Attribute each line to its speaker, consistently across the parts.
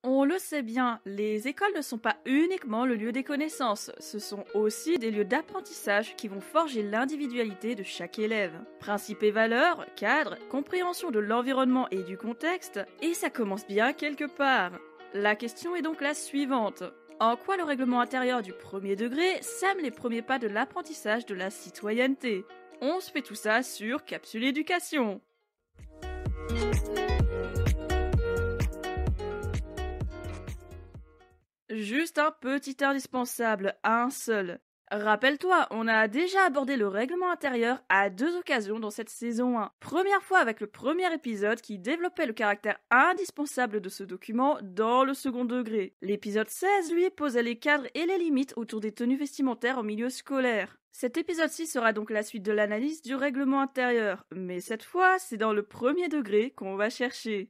Speaker 1: On le sait bien, les écoles ne sont pas uniquement le lieu des connaissances, ce sont aussi des lieux d'apprentissage qui vont forger l'individualité de chaque élève. Principes et valeurs, cadres, compréhension de l'environnement et du contexte, et ça commence bien quelque part. La question est donc la suivante. En quoi le règlement intérieur du premier degré sème les premiers pas de l'apprentissage de la citoyenneté? On se fait tout ça sur Capsule Éducation. Juste un petit indispensable, un seul. Rappelle-toi, on a déjà abordé le règlement intérieur à 2 occasions dans cette saison 1. Première fois avec le premier épisode qui développait le caractère indispensable de ce document dans le second degré. L'épisode 16, lui, posait les cadres et les limites autour des tenues vestimentaires en milieu scolaire. Cet épisode-ci sera donc la suite de l'analyse du règlement intérieur, mais cette fois, c'est dans le premier degré qu'on va chercher.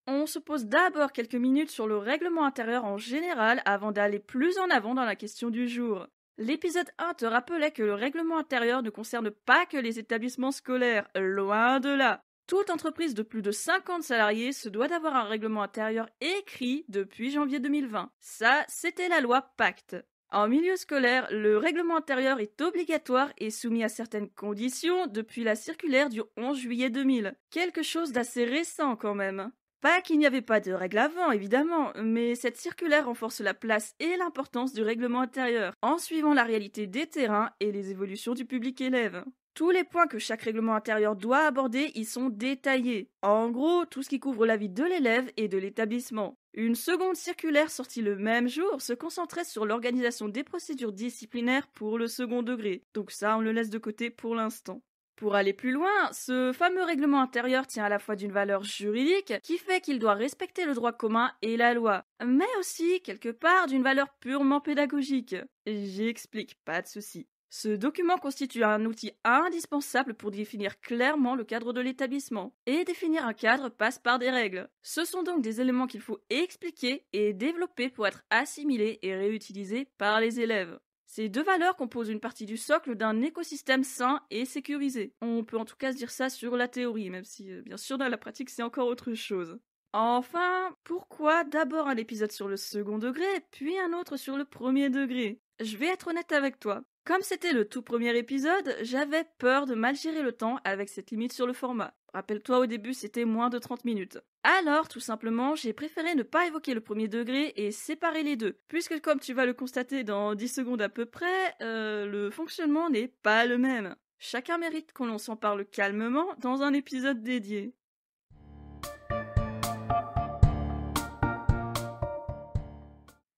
Speaker 1: On se pose d'abord quelques minutes sur le règlement intérieur en général avant d'aller plus en avant dans la question du jour. L'épisode 1 te rappelait que le règlement intérieur ne concerne pas que les établissements scolaires, loin de là. Toute entreprise de plus de 50 salariés se doit d'avoir un règlement intérieur écrit depuis janvier 2020. Ça, c'était la loi Pacte. En milieu scolaire, le règlement intérieur est obligatoire et soumis à certaines conditions depuis la circulaire du 11 juillet 2000. Quelque chose d'assez récent quand même. Pas qu'il n'y avait pas de règles avant, évidemment, mais cette circulaire renforce la place et l'importance du règlement intérieur, en suivant la réalité des terrains et les évolutions du public élève. Tous les points que chaque règlement intérieur doit aborder y sont détaillés. En gros, tout ce qui couvre la vie de l'élève et de l'établissement. Une seconde circulaire sortie le même jour se concentrait sur l'organisation des procédures disciplinaires pour le second degré, donc ça on le laisse de côté pour l'instant. Pour aller plus loin, ce fameux règlement intérieur tient à la fois d'une valeur juridique qui fait qu'il doit respecter le droit commun et la loi, mais aussi quelque part d'une valeur purement pédagogique. J'explique, pas de souci. Ce document constitue un outil indispensable pour définir clairement le cadre de l'établissement. Et définir un cadre passe par des règles. Ce sont donc des éléments qu'il faut expliquer et développer pour être assimilés et réutilisés par les élèves. Ces deux valeurs composent une partie du socle d'un écosystème sain et sécurisé. On peut en tout cas se dire ça sur la théorie, même si bien sûr dans la pratique c'est encore autre chose. Enfin, pourquoi d'abord un épisode sur le second degré, puis un autre sur le premier degré? Je vais être honnête avec toi. Comme c'était le tout premier épisode, j'avais peur de mal gérer le temps avec cette limite sur le format. Rappelle-toi, au début, c'était moins de 30 minutes. Alors, tout simplement, j'ai préféré ne pas évoquer le premier degré et séparer les deux, puisque comme tu vas le constater dans 10 secondes à peu près, le fonctionnement n'est pas le même. Chacun mérite qu'on s'en parle calmement dans un épisode dédié.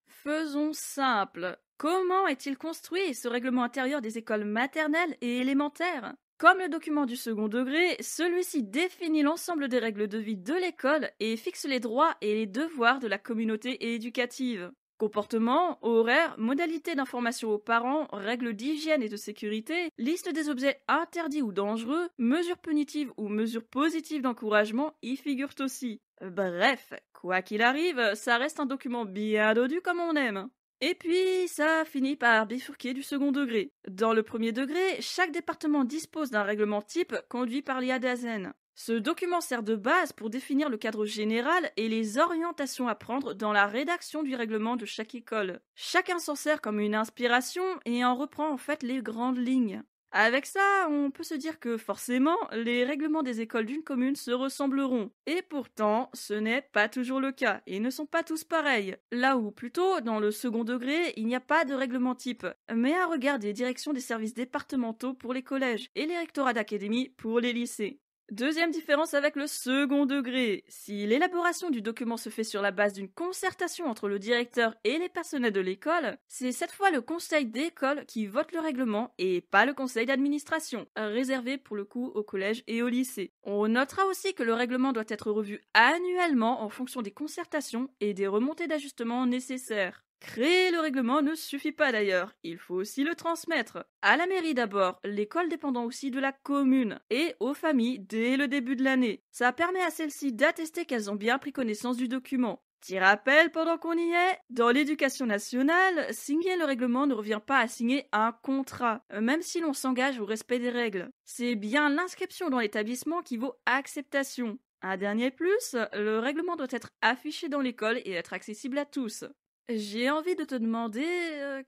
Speaker 1: Faisons simple. Comment est-il construit ce règlement intérieur des écoles maternelles et élémentaires? Comme le document du second degré, celui-ci définit l'ensemble des règles de vie de l'école et fixe les droits et les devoirs de la communauté éducative. Comportement, horaires, modalités d'information aux parents, règles d'hygiène et de sécurité, liste des objets interdits ou dangereux, mesures punitives ou mesures positives d'encouragement y figurent aussi. Bref, quoi qu'il arrive, ça reste un document bien dodu comme on aime. Et puis, ça finit par bifurquer du second degré. Dans le premier degré, chaque département dispose d'un règlement type conduit par l'IADASEN. Ce document sert de base pour définir le cadre général et les orientations à prendre dans la rédaction du règlement de chaque école. Chacun s'en sert comme une inspiration et en reprend en fait les grandes lignes. Avec ça, on peut se dire que forcément, les règlements des écoles d'une commune se ressembleront. Et pourtant, ce n'est pas toujours le cas, et ne sont pas tous pareils. Là où, plutôt, dans le second degré, il n'y a pas de règlement type, mais un regard des directions des services départementaux pour les collèges et les rectorats d'académie pour les lycées. Deuxième différence avec le second degré. Si l'élaboration du document se fait sur la base d'une concertation entre le directeur et les personnels de l'école, c'est cette fois le conseil d'école qui vote le règlement et pas le conseil d'administration, réservé pour le coup au collège et au lycée. On notera aussi que le règlement doit être revu annuellement en fonction des concertations et des remontées d'ajustement nécessaires. Créer le règlement ne suffit pas d'ailleurs, il faut aussi le transmettre. À la mairie d'abord, l'école dépendant aussi de la commune, et aux familles dès le début de l'année. Ça permet à celles-ci d'attester qu'elles ont bien pris connaissance du document. Petit rappel pendant qu'on y est, dans l'éducation nationale, signer le règlement ne revient pas à signer un contrat, même si l'on s'engage au respect des règles. C'est bien l'inscription dans l'établissement qui vaut acceptation. Un dernier plus, le règlement doit être affiché dans l'école et être accessible à tous. J'ai envie de te demander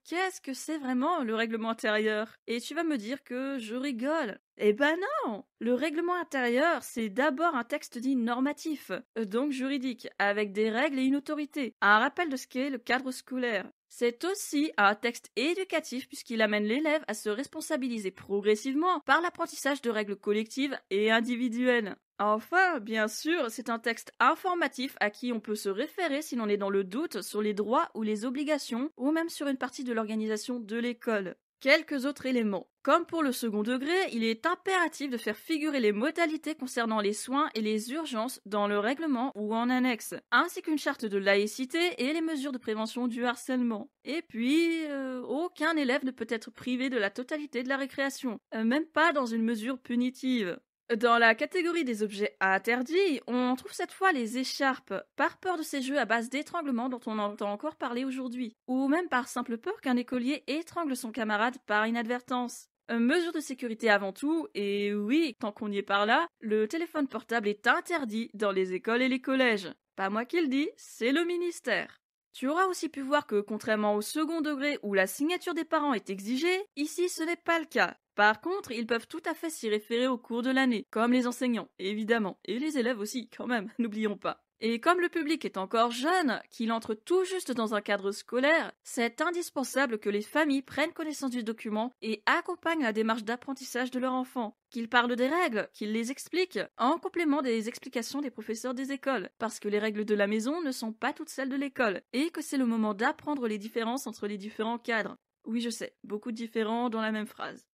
Speaker 1: qu'est-ce que c'est vraiment le règlement intérieur? Et tu vas me dire que je rigole. Eh ben non! Le règlement intérieur, c'est d'abord un texte dit normatif, donc juridique, avec des règles et une autorité, un rappel de ce qu'est le cadre scolaire. C'est aussi un texte éducatif puisqu'il amène l'élève à se responsabiliser progressivement par l'apprentissage de règles collectives et individuelles. Enfin, bien sûr, c'est un texte informatif à qui on peut se référer si l'on est dans le doute sur les droits ou les obligations, ou même sur une partie de l'organisation de l'école. Quelques autres éléments. Comme pour le second degré, il est impératif de faire figurer les modalités concernant les soins et les urgences dans le règlement ou en annexe, ainsi qu'une charte de laïcité et les mesures de prévention du harcèlement. Et puis, aucun élève ne peut être privé de la totalité de la récréation, même pas dans une mesure punitive. Dans la catégorie des objets interdits, on trouve cette fois les écharpes, par peur de ces jeux à base d'étranglement dont on entend encore parler aujourd'hui, ou même par simple peur qu'un écolier étrangle son camarade par inadvertance. Mesure de sécurité avant tout, et oui, tant qu'on y est par là, le téléphone portable est interdit dans les écoles et les collèges. Pas moi qui le dis, c'est le ministère. Tu auras aussi pu voir que, contrairement au second degré où la signature des parents est exigée, ici ce n'est pas le cas. Par contre, ils peuvent tout à fait s'y référer au cours de l'année, comme les enseignants, évidemment, et les élèves aussi, quand même, n'oublions pas. Et comme le public est encore jeune, qu'il entre tout juste dans un cadre scolaire, c'est indispensable que les familles prennent connaissance du document et accompagnent la démarche d'apprentissage de leur enfant, qu'ils parlent des règles, qu'ils les expliquent, en complément des explications des professeurs des écoles, parce que les règles de la maison ne sont pas toutes celles de l'école, et que c'est le moment d'apprendre les différences entre les différents cadres. Oui, je sais, beaucoup de différents dans la même phrase.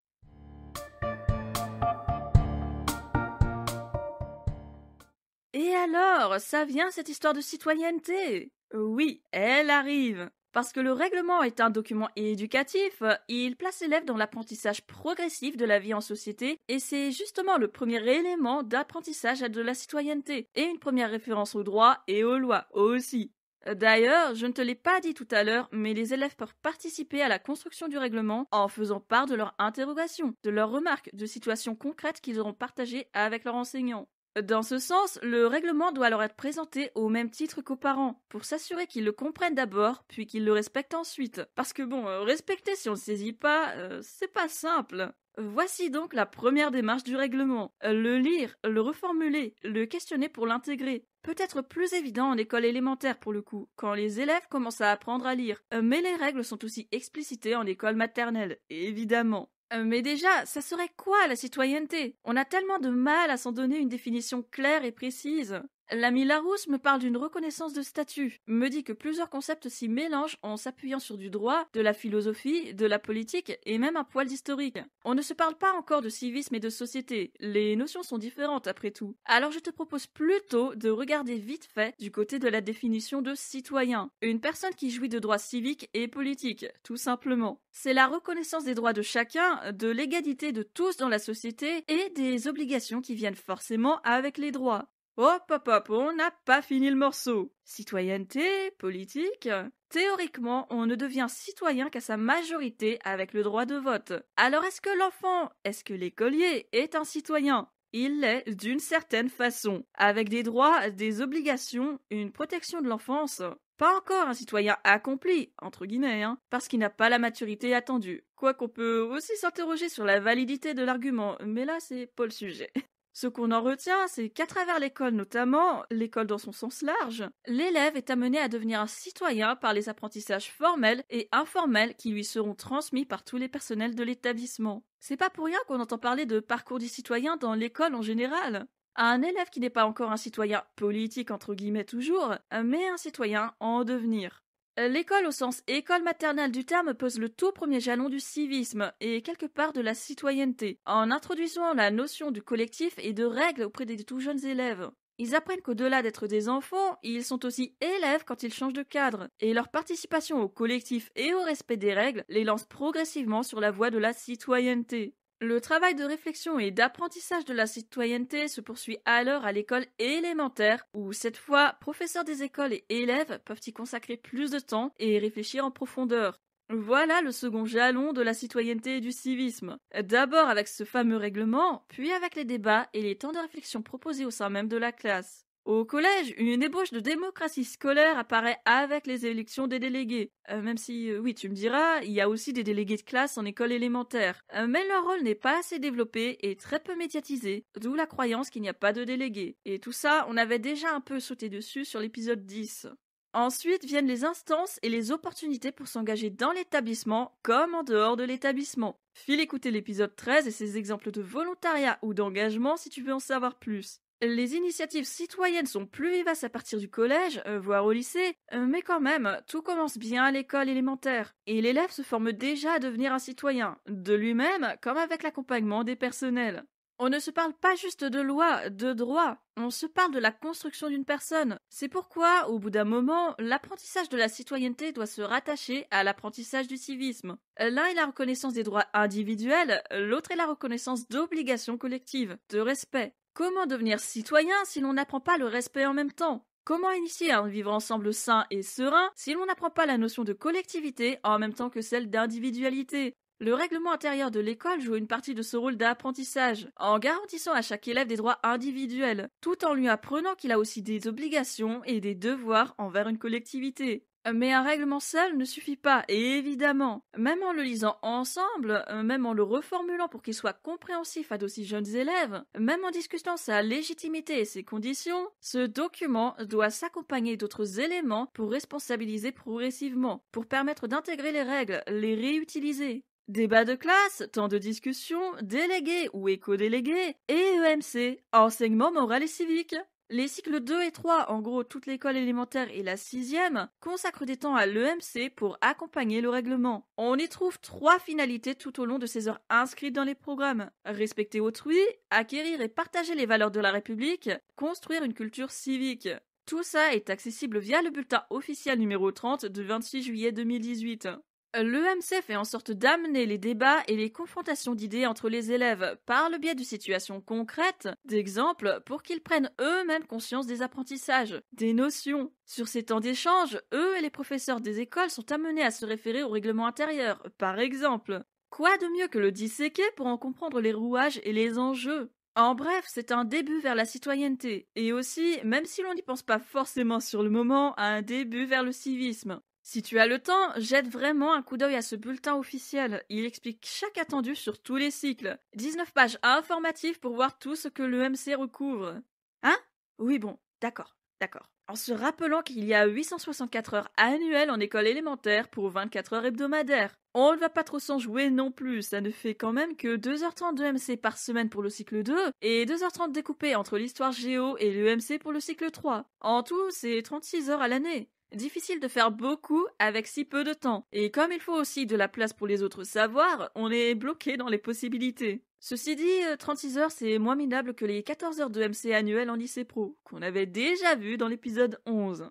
Speaker 1: Et alors, ça vient cette histoire de citoyenneté? Oui, elle arrive. Parce que le règlement est un document éducatif, il place l'élève dans l'apprentissage progressif de la vie en société, et c'est justement le premier élément d'apprentissage de la citoyenneté, et une première référence aux droits et aux lois aussi. D'ailleurs, je ne te l'ai pas dit tout à l'heure, mais les élèves peuvent participer à la construction du règlement en faisant part de leurs interrogations, de leurs remarques, de situations concrètes qu'ils auront partagées avec leurs enseignants. Dans ce sens, le règlement doit leur être présenté au même titre qu'aux parents, pour s'assurer qu'ils le comprennent d'abord, puis qu'ils le respectent ensuite. Parce que bon, respecter si on ne saisit pas, c'est pas simple. Voici donc la première démarche du règlement. Le lire, le reformuler, le questionner pour l'intégrer. Peut-être plus évident en école élémentaire pour le coup, quand les élèves commencent à apprendre à lire. Mais les règles sont aussi explicitées en école maternelle, évidemment. Mais déjà, ça serait quoi la citoyenneté? On a tellement de mal à s'en donner une définition claire et précise. L'ami Larousse me parle d'une reconnaissance de statut, me dit que plusieurs concepts s'y mélangent en s'appuyant sur du droit, de la philosophie, de la politique et même un poil d'historique. On ne se parle pas encore de civisme et de société, les notions sont différentes après tout. Alors je te propose plutôt de regarder vite fait du côté de la définition de citoyen. Une personne qui jouit de droits civiques et politiques, tout simplement. C'est la reconnaissance des droits de chacun, de l'égalité de tous dans la société et des obligations qui viennent forcément avec les droits. Hop hop hop, on n'a pas fini le morceau. Citoyenneté, politique. Théoriquement, on ne devient citoyen qu'à sa majorité avec le droit de vote. Alors est-ce que l'enfant, est-ce que l'écolier est un citoyen? Il l'est d'une certaine façon, avec des droits, des obligations, une protection de l'enfance. Pas encore un citoyen accompli, entre guillemets, parce qu'il n'a pas la maturité attendue. Quoi qu'on peut aussi s'interroger sur la validité de l'argument, mais là c'est pas le sujet. Ce qu'on en retient, c'est qu'à travers l'école notamment, l'école dans son sens large, l'élève est amené à devenir un citoyen par les apprentissages formels et informels qui lui seront transmis par tous les personnels de l'établissement. C'est pas pour rien qu'on entend parler de parcours du citoyen dans l'école en général. Un élève qui n'est pas encore un citoyen politique entre guillemets toujours, mais un citoyen en devenir. L'école au sens école maternelle du terme pose le tout premier jalon du civisme et quelque part de la citoyenneté, en introduisant la notion du collectif et de règles auprès des tout jeunes élèves. Ils apprennent qu'au-delà d'être des enfants, ils sont aussi élèves quand ils changent de cadre, et leur participation au collectif et au respect des règles les lance progressivement sur la voie de la citoyenneté. Le travail de réflexion et d'apprentissage de la citoyenneté se poursuit alors à l'école élémentaire, où cette fois, professeurs des écoles et élèves peuvent y consacrer plus de temps et réfléchir en profondeur. Voilà le second jalon de la citoyenneté et du civisme. D'abord avec ce fameux règlement, puis avec les débats et les temps de réflexion proposés au sein même de la classe. Au collège, une ébauche de démocratie scolaire apparaît avec les élections des délégués. Même si, oui, tu me diras, il y a aussi des délégués de classe en école élémentaire. Mais leur rôle n'est pas assez développé et très peu médiatisé, d'où la croyance qu'il n'y a pas de délégués. Et tout ça, on avait déjà un peu sauté dessus sur l'épisode 10. Ensuite viennent les instances et les opportunités pour s'engager dans l'établissement comme en dehors de l'établissement. File écouter l'épisode 13 et ses exemples de volontariat ou d'engagement si tu veux en savoir plus. Les initiatives citoyennes sont plus vivaces à partir du collège, voire au lycée, mais quand même, tout commence bien à l'école élémentaire. Et l'élève se forme déjà à devenir un citoyen, de lui-même comme avec l'accompagnement des personnels. On ne se parle pas juste de loi, de droit, on se parle de la construction d'une personne. C'est pourquoi, au bout d'un moment, l'apprentissage de la citoyenneté doit se rattacher à l'apprentissage du civisme. L'un est la reconnaissance des droits individuels, l'autre est la reconnaissance d'obligations collectives, de respect. Comment devenir citoyen si l'on n'apprend pas le respect en même temps? Comment initier un vivre ensemble sain et serein si l'on n'apprend pas la notion de collectivité en même temps que celle d'individualité? Le règlement intérieur de l'école joue une partie de ce rôle d'apprentissage, en garantissant à chaque élève des droits individuels, tout en lui apprenant qu'il a aussi des obligations et des devoirs envers une collectivité. Mais un règlement seul ne suffit pas, et évidemment. Même en le lisant ensemble, même en le reformulant pour qu'il soit compréhensif à d'aussi jeunes élèves, même en discutant sa légitimité et ses conditions, ce document doit s'accompagner d'autres éléments pour responsabiliser progressivement, pour permettre d'intégrer les règles, les réutiliser. Débat de classe, temps de discussion, délégués ou éco-délégués, et EMC, enseignement moral et civique. Les cycles 2 et 3, en gros toute l'école élémentaire et la 6e, consacrent des temps à l'EMC pour accompagner le règlement. On y trouve 3 finalités tout au long de ces heures inscrites dans les programmes. Respecter autrui, acquérir et partager les valeurs de la République, construire une culture civique. Tout ça est accessible via le bulletin officiel numéro 30 du 26 juillet 2018. L'EMC fait en sorte d'amener les débats et les confrontations d'idées entre les élèves par le biais de situations concrètes, d'exemples, pour qu'ils prennent eux-mêmes conscience des apprentissages, des notions. Sur ces temps d'échange, eux et les professeurs des écoles sont amenés à se référer au règlement intérieur, par exemple. Quoi de mieux que le disséquer pour en comprendre les rouages et les enjeux? En bref, c'est un début vers la citoyenneté, et aussi, même si l'on n'y pense pas forcément sur le moment, un début vers le civisme. Si tu as le temps, jette vraiment un coup d'œil à ce bulletin officiel. Il explique chaque attendu sur tous les cycles. 19 pages informatives pour voir tout ce que l'EMC recouvre. Hein? Oui bon, d'accord. En se rappelant qu'il y a 864 heures annuelles en école élémentaire pour 24 heures hebdomadaires. On ne va pas trop s'en jouer non plus, ça ne fait quand même que 2h30 d'EMC par semaine pour le cycle 2 et 2h30 découpées entre l'histoire géo et l'EMC pour le cycle 3. En tout, c'est 36 heures à l'année. Difficile de faire beaucoup avec si peu de temps. Et comme il faut aussi de la place pour les autres savoirs, on est bloqué dans les possibilités. Ceci dit, 36 heures c'est moins minable que les 14 heures de MC annuelles en lycée pro, qu'on avait déjà vu dans l'épisode 11.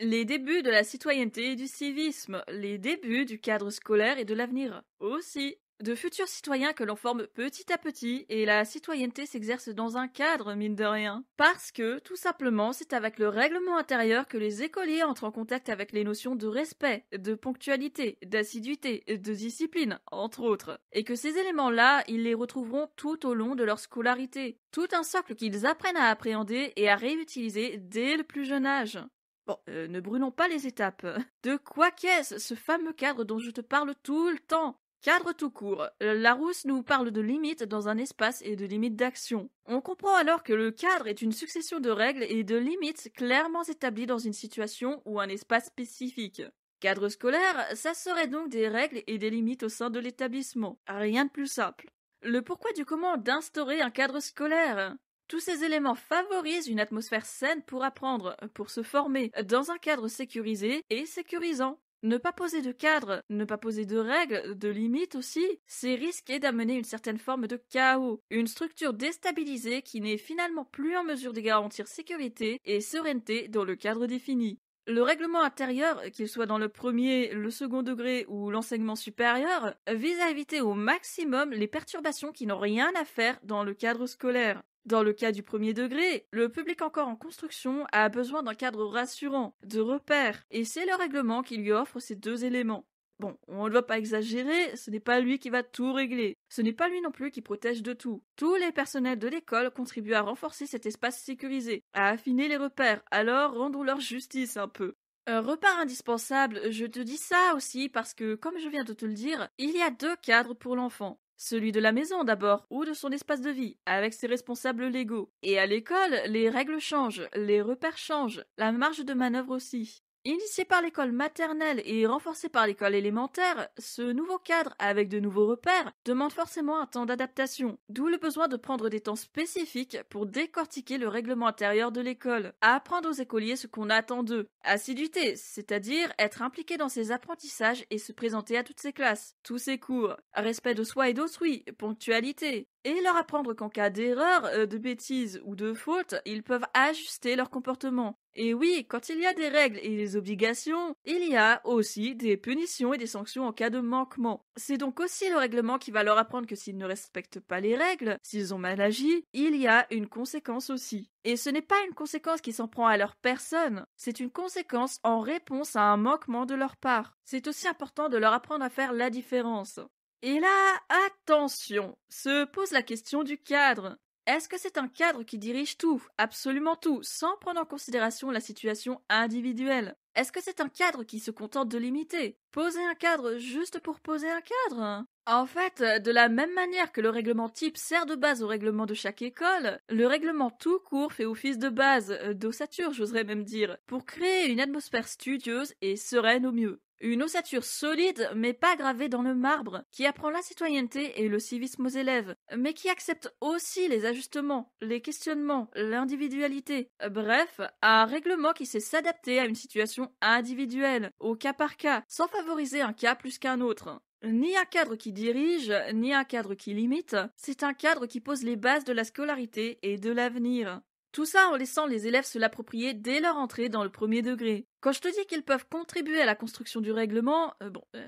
Speaker 1: Les débuts de la citoyenneté et du civisme, les débuts du cadre scolaire et de l'avenir aussi. De futurs citoyens que l'on forme petit à petit, et la citoyenneté s'exerce dans un cadre, mine de rien. Parce que, tout simplement, c'est avec le règlement intérieur que les écoliers entrent en contact avec les notions de respect, de ponctualité, d'assiduité, de discipline, entre autres. Et que ces éléments-là, ils les retrouveront tout au long de leur scolarité. Tout un socle qu'ils apprennent à appréhender et à réutiliser dès le plus jeune âge. Bon, ne brûlons pas les étapes. De quoi qu'est-ce, ce fameux cadre dont je te parle tout le temps? Cadre tout court. Larousse nous parle de limites dans un espace et de limites d'action. On comprend alors que le cadre est une succession de règles et de limites clairement établies dans une situation ou un espace spécifique. Cadre scolaire, ça serait donc des règles et des limites au sein de l'établissement. Rien de plus simple. Le pourquoi du comment d'instaurer un cadre scolaire? Tous ces éléments favorisent une atmosphère saine pour apprendre, pour se former, dans un cadre sécurisé et sécurisant. Ne pas poser de cadre, ne pas poser de règles, de limites aussi, c'est risquer d'amener une certaine forme de chaos, une structure déstabilisée qui n'est finalement plus en mesure de garantir sécurité et sérénité dans le cadre défini. Le règlement intérieur, qu'il soit dans le premier, le second degré ou l'enseignement supérieur, vise à éviter au maximum les perturbations qui n'ont rien à faire dans le cadre scolaire. Dans le cas du premier degré, le public encore en construction a besoin d'un cadre rassurant, de repères, et c'est le règlement qui lui offre ces deux éléments. Bon, on ne va pas exagérer, ce n'est pas lui qui va tout régler. Ce n'est pas lui non plus qui protège de tout. Tous les personnels de l'école contribuent à renforcer cet espace sécurisé, à affiner les repères, alors rendons leur justice un peu. Repère indispensable, je te dis ça aussi parce que, comme je viens de te le dire, il y a deux cadres pour l'enfant. Celui de la maison d'abord, ou de son espace de vie, avec ses responsables légaux. Et à l'école, les règles changent, les repères changent, la marge de manœuvre aussi. Initié par l'école maternelle et renforcé par l'école élémentaire, ce nouveau cadre avec de nouveaux repères demande forcément un temps d'adaptation, d'où le besoin de prendre des temps spécifiques pour décortiquer le règlement intérieur de l'école, apprendre aux écoliers ce qu'on attend d'eux, assiduité, c'est-à-dire être impliqué dans ses apprentissages et se présenter à toutes ses classes, tous ses cours, respect de soi et d'autrui, ponctualité, et leur apprendre qu'en cas d'erreur, de bêtises ou de faute, ils peuvent ajuster leur comportement. Et oui, quand il y a des règles et des obligations, il y a aussi des punitions et des sanctions en cas de manquement. C'est donc aussi le règlement qui va leur apprendre que s'ils ne respectent pas les règles, s'ils ont mal agi, il y a une conséquence aussi. Et ce n'est pas une conséquence qui s'en prend à leur personne, c'est une conséquence en réponse à un manquement de leur part. C'est aussi important de leur apprendre à faire la différence. Et là, attention, se pose la question du cadre. Est-ce que c'est un cadre qui dirige tout, absolument tout, sans prendre en considération la situation individuelle? Est-ce que c'est un cadre qui se contente de limiter? Poser un cadre juste pour poser un cadre? En fait, de la même manière que le règlement type sert de base au règlement de chaque école, le règlement tout court fait office de base, d'ossature j'oserais même dire, pour créer une atmosphère studieuse et sereine au mieux. Une ossature solide, mais pas gravée dans le marbre, qui apprend la citoyenneté et le civisme aux élèves, mais qui accepte aussi les ajustements, les questionnements, l'individualité. Bref, un règlement qui sait s'adapter à une situation individuelle, au cas par cas, sans favoriser un cas plus qu'un autre. Ni un cadre qui dirige, ni un cadre qui limite, c'est un cadre qui pose les bases de la scolarité et de l'avenir. Tout ça en laissant les élèves se l'approprier dès leur entrée dans le premier degré. Quand je te dis qu'ils peuvent contribuer à la construction du règlement,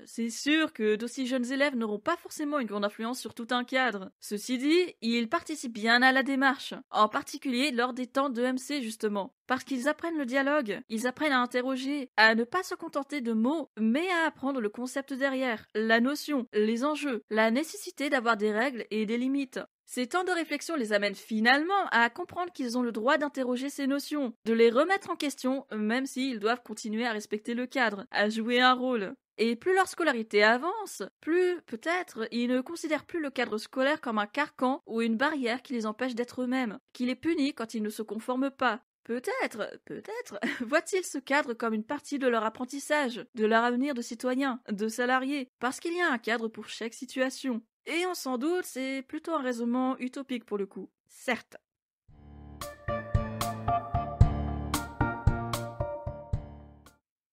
Speaker 1: c'est sûr que d'aussi jeunes élèves n'auront pas forcément une grande influence sur tout un cadre. Ceci dit, ils participent bien à la démarche, en particulier lors des temps d'EMC justement, parce qu'ils apprennent le dialogue, ils apprennent à interroger, à ne pas se contenter de mots, mais à apprendre le concept derrière, la notion, les enjeux, la nécessité d'avoir des règles et des limites. Ces temps de réflexion les amènent finalement à comprendre qu'ils ont le droit d'interroger ces notions, de les remettre en question, même s'ils doivent continuer à respecter le cadre, à jouer un rôle. Et plus leur scolarité avance, plus, peut-être, ils ne considèrent plus le cadre scolaire comme un carcan ou une barrière qui les empêche d'être eux-mêmes, qui les punit quand ils ne se conforment pas. Peut-être, voient-ils ce cadre comme une partie de leur apprentissage, de leur avenir de citoyen, de salarié, parce qu'il y a un cadre pour chaque situation. Et on s'en doute, c'est plutôt un raisonnement utopique pour le coup. Certes.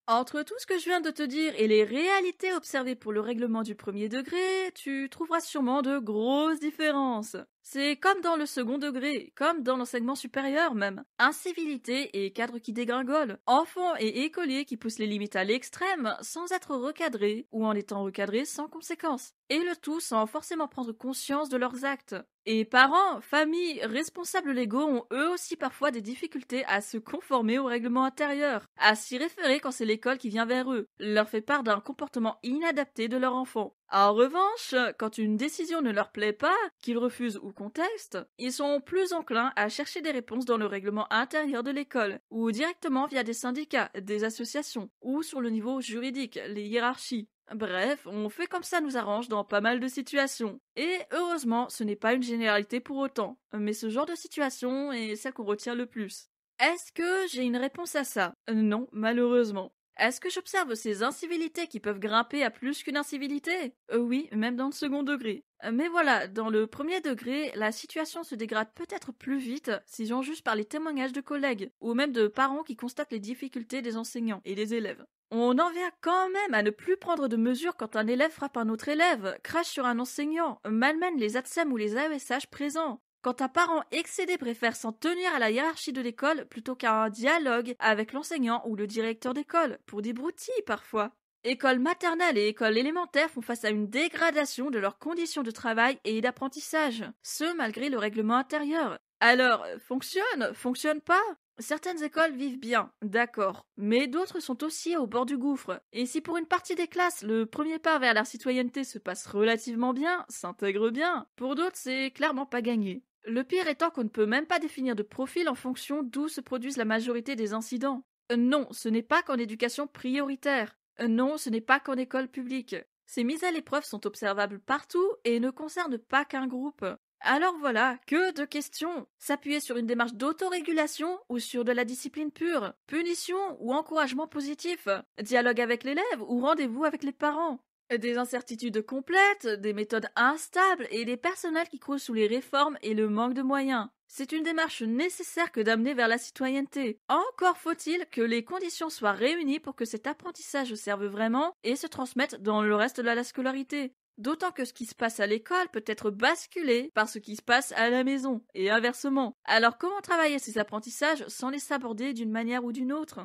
Speaker 1: Entre tout ce que je viens de te dire et les réalités observées pour le règlement du premier degré, tu trouveras sûrement de grosses différences. C'est comme dans le second degré, comme dans l'enseignement supérieur même. Incivilité et cadre qui dégringolent. Enfants et écoliers qui poussent les limites à l'extrême sans être recadrés ou en étant recadrés sans conséquence. Et le tout sans forcément prendre conscience de leurs actes. Et parents, familles, responsables légaux ont eux aussi parfois des difficultés à se conformer au règlement intérieur, à s'y référer quand c'est l'école qui vient vers eux, leur fait part d'un comportement inadapté de leur enfant. En revanche, quand une décision ne leur plaît pas, qu'ils refusent ou contestent, ils sont plus enclins à chercher des réponses dans le règlement intérieur de l'école, ou directement via des syndicats, des associations, ou sur le niveau juridique, les hiérarchies. Bref, on fait comme ça nous arrange dans pas mal de situations. Et heureusement, ce n'est pas une généralité pour autant, mais ce genre de situation est celle qu'on retient le plus. Est-ce que j'ai une réponse à ça? Non, malheureusement. Est-ce que j'observe ces incivilités qui peuvent grimper à plus qu'une incivilité? Oui, même dans le second degré. Mais voilà, dans le premier degré, la situation se dégrade peut-être plus vite si j'en juge par les témoignages de collègues, ou même de parents qui constatent les difficultés des enseignants et des élèves. On en vient quand même à ne plus prendre de mesures quand un élève frappe un autre élève, crache sur un enseignant, malmène les ATSEM ou les AESH présents. Quand un parent excédé préfère s'en tenir à la hiérarchie de l'école plutôt qu'à un dialogue avec l'enseignant ou le directeur d'école, pour des broutilles parfois. École maternelle et école élémentaire font face à une dégradation de leurs conditions de travail et d'apprentissage, ce malgré le règlement intérieur. Alors, fonctionne pas? Certaines écoles vivent bien, d'accord, mais d'autres sont aussi au bord du gouffre. Et si pour une partie des classes, le premier pas vers la citoyenneté se passe relativement bien, s'intègre bien, pour d'autres c'est clairement pas gagné. Le pire étant qu'on ne peut même pas définir de profil en fonction d'où se produisent la majorité des incidents. Non, ce n'est pas qu'en éducation prioritaire. Non, ce n'est pas qu'en école publique. Ces mises à l'épreuve sont observables partout et ne concernent pas qu'un groupe. Alors voilà, que de questions. S'appuyer sur une démarche d'autorégulation ou sur de la discipline pure, punition ou encouragement positif, dialogue avec l'élève ou rendez-vous avec les parents. Des incertitudes complètes, des méthodes instables et des personnels qui croulent sous les réformes et le manque de moyens. C'est une démarche nécessaire que d'amener vers la citoyenneté. Encore faut-il que les conditions soient réunies pour que cet apprentissage serve vraiment et se transmette dans le reste de la scolarité. D'autant que ce qui se passe à l'école peut être basculé par ce qui se passe à la maison, et inversement. Alors comment travailler ces apprentissages sans les saborder d'une manière ou d'une autre?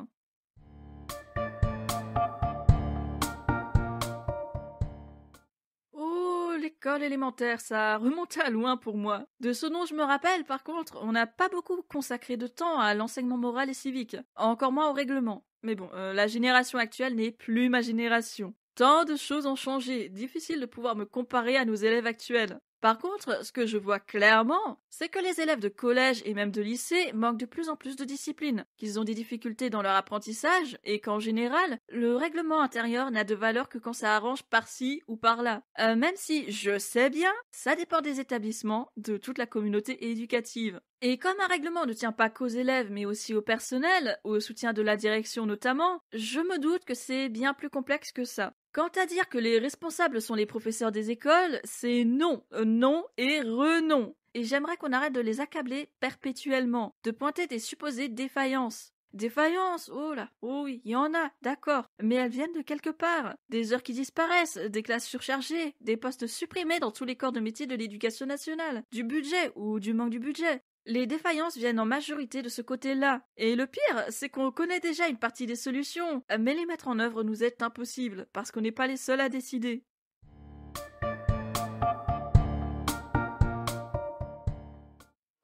Speaker 1: Oh, l'école élémentaire, ça remonte à loin pour moi. De ce dont je me rappelle, par contre, on n'a pas beaucoup consacré de temps à l'enseignement moral et civique, encore moins au règlement. Mais bon, la génération actuelle n'est plus ma génération. Tant de choses ont changé, difficile de pouvoir me comparer à nos élèves actuels. Par contre, ce que je vois clairement, c'est que les élèves de collège et même de lycée manquent de plus en plus de discipline, qu'ils ont des difficultés dans leur apprentissage et qu'en général, le règlement intérieur n'a de valeur que quand ça arrange par-ci ou par-là. Même si, je sais bien, ça dépend des établissements, de toute la communauté éducative. Et comme un règlement ne tient pas qu'aux élèves mais aussi au personnel, au soutien de la direction notamment, je me doute que c'est bien plus complexe que ça. Quant à dire que les responsables sont les professeurs des écoles, c'est non, non et renon. Et j'aimerais qu'on arrête de les accabler perpétuellement, de pointer des supposées défaillances. Défaillances, oh là, oh oui, il y en a, d'accord, mais elles viennent de quelque part. Des heures qui disparaissent, des classes surchargées, des postes supprimés dans tous les corps de métier de l'éducation nationale, du budget ou du manque du budget. Les défaillances viennent en majorité de ce côté-là. Et le pire, c'est qu'on connaît déjà une partie des solutions, mais les mettre en œuvre nous est impossible, parce qu'on n'est pas les seuls à décider.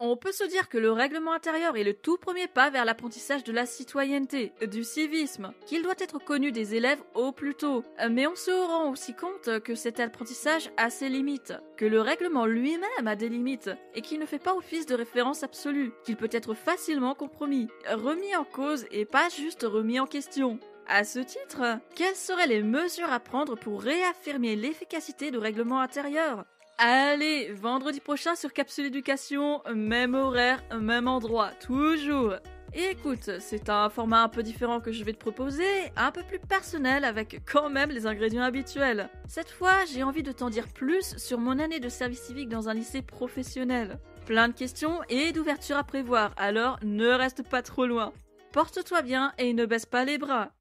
Speaker 1: On peut se dire que le règlement intérieur est le tout premier pas vers l'apprentissage de la citoyenneté, du civisme, qu'il doit être connu des élèves au plus tôt. Mais on se rend aussi compte que cet apprentissage a ses limites, que le règlement lui-même a des limites, et qu'il ne fait pas office de référence absolue, qu'il peut être facilement compromis, remis en cause et pas juste remis en question. À ce titre, quelles seraient les mesures à prendre pour réaffirmer l'efficacité du règlement intérieur ? Allez, vendredi prochain sur Capsule Éducation, même horaire, même endroit, toujours. Et écoute, c'est un format un peu différent que je vais te proposer, un peu plus personnel avec quand même les ingrédients habituels. Cette fois, j'ai envie de t'en dire plus sur mon année de service civique dans un lycée professionnel. Plein de questions et d'ouvertures à prévoir, alors ne reste pas trop loin. Porte-toi bien et ne baisse pas les bras.